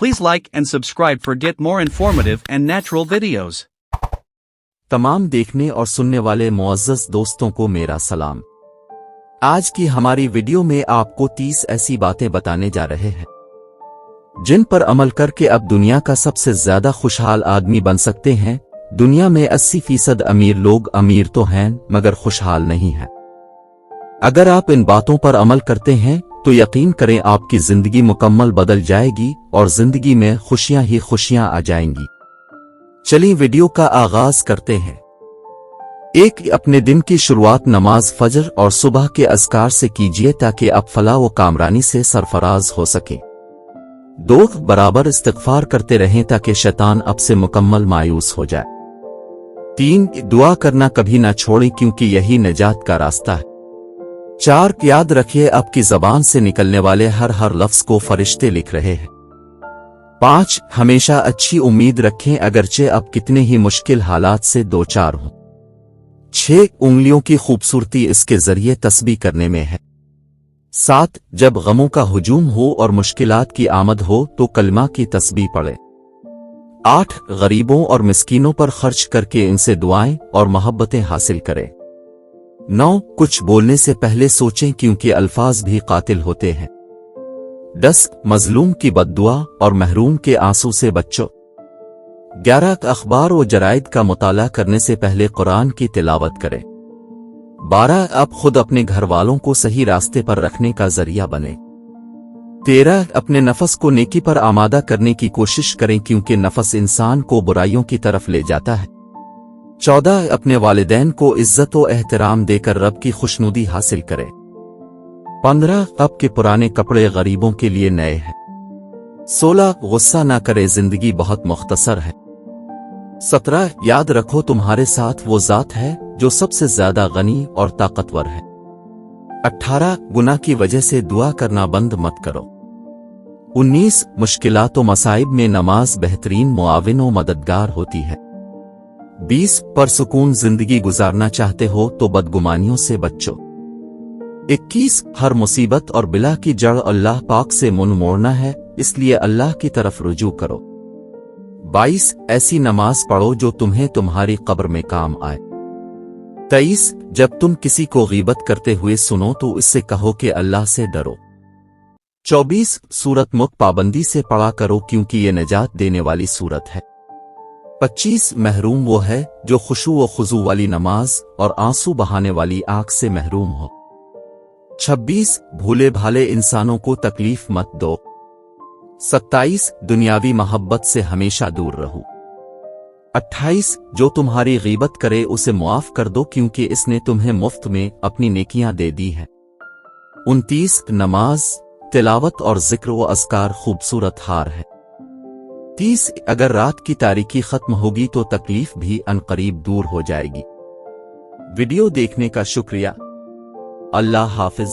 Please like and subscribe for get more informative and natural videos. तमाम देखने और सुनने वाले मुअज़्ज़ज़ दोस्तों को मेरा सलाम। आज की हमारी वीडियो में आपको 30 ऐसी बातें बताने जा रहे हैं जिन पर अमल करके अब दुनिया का सबसे ज्यादा खुशहाल आदमी बन सकते हैं। दुनिया में 80% अमीर लोग अमीर तो हैं मगर खुशहाल नहीं हैं। अगर आप इन बातों पर अमल करते हैं तो यकीन करें आपकी जिंदगी मुकम्मल बदल जाएगी और जिंदगी में खुशियां ही खुशियां आ जाएंगी। चलिए वीडियो का आगाज करते हैं। एक, अपने दिन की शुरुआत नमाज फजर और सुबह के अज़कार से कीजिए ताकि आप फलाह व कामरानी से सरफराज हो सके। 2, बराबर इस्तिग़फ़ार करते रहें ताकि शैतान आपसे मुकम्मल मायूस हो जाए। 3, दुआ करना कभी ना छोड़ें क्योंकि यही निजात का रास्ता है। 4, याद रखिए आपकी ज़बान से निकलने वाले हर लफ्ज़ को फरिश्ते लिख रहे हैं। 5, हमेशा अच्छी उम्मीद रखें अगरचे आप कितने ही मुश्किल हालात से दो चार हों। 6, उंगलियों की खूबसूरती इसके जरिए तस्बीह करने में है। 7, जब गमों का हुजूम हो और मुश्किलात की आमद हो तो कलमा की तस्बीह पढ़े। 8, गरीबों और मिस्कीनों पर खर्च करके इनसे दुआएं और मोहब्बतें हासिल करें। 9, कुछ बोलने से पहले सोचें क्योंकि अल्फाज भी कातिल होते हैं। 10, मजलूम की बद्दुआ और महरूम के आंसू से बचो। 11, अखबार व जराइद का मुताला करने से पहले कुरान की तिलावत करें। 12, आप खुद अपने घर वालों को सही रास्ते पर रखने का जरिया बने। 13, अपने नफस को नेकी पर आमादा करने की कोशिश करें क्योंकि नफस इंसान को बुराइयों की तरफ ले जाता है। 14, अपने वालिदैन को इज्जत व एहतराम देकर रब की खुशनुदी हासिल करें। 15, अब के पुराने कपड़े गरीबों के लिए नए हैं। 16, गुस्सा ना करे जिंदगी बहुत मुख्तसर है। 17, याद रखो तुम्हारे साथ वो ज़ात है जो सबसे ज्यादा गनी और ताकतवर है। 18, गुनाह की वजह से दुआ करना बंद मत करो। 19, मुश्किलात व मसाइब में नमाज बेहतरीन मुआविन व मददगार होती है। 20, परसुकून जिंदगी गुजारना चाहते हो तो बदगुमानियों से बचो। 21, हर मुसीबत और बिला की जड़ अल्लाह पाक से मुंह मोड़ना है, इसलिए अल्लाह की तरफ रुजू करो। 22, ऐसी नमाज पढ़ो जो तुम्हें तुम्हारी कब्र में काम आए। 23, जब तुम किसी को गीबत करते हुए सुनो तो इससे कहो कि अल्लाह से डरो। 24, सूरत मुख पाबंदी से पढ़ा करो क्योंकि ये निजात देने वाली सूरत है। 25, महरूम वो है जो खुशू व खुजू वाली नमाज और आंसू बहाने वाली आंख से महरूम हो। 26, भूले भाले इंसानों को तकलीफ मत दो। 27, दुनियावी मोहब्बत से हमेशा दूर रहो। 28, जो तुम्हारी गीबत करे उसे मुआफ कर दो क्योंकि इसने तुम्हें मुफ्त में अपनी नेकियां दे दी है। 29, नमाज, तिलावत और जिक्र व अज़कार खूबसूरत हार है। 30, अगर रात की तारीकी खत्म होगी तो तकलीफ भी अनकरीब दूर हो जाएगी। वीडियो देखने का शुक्रिया। अल्लाह हाफिज।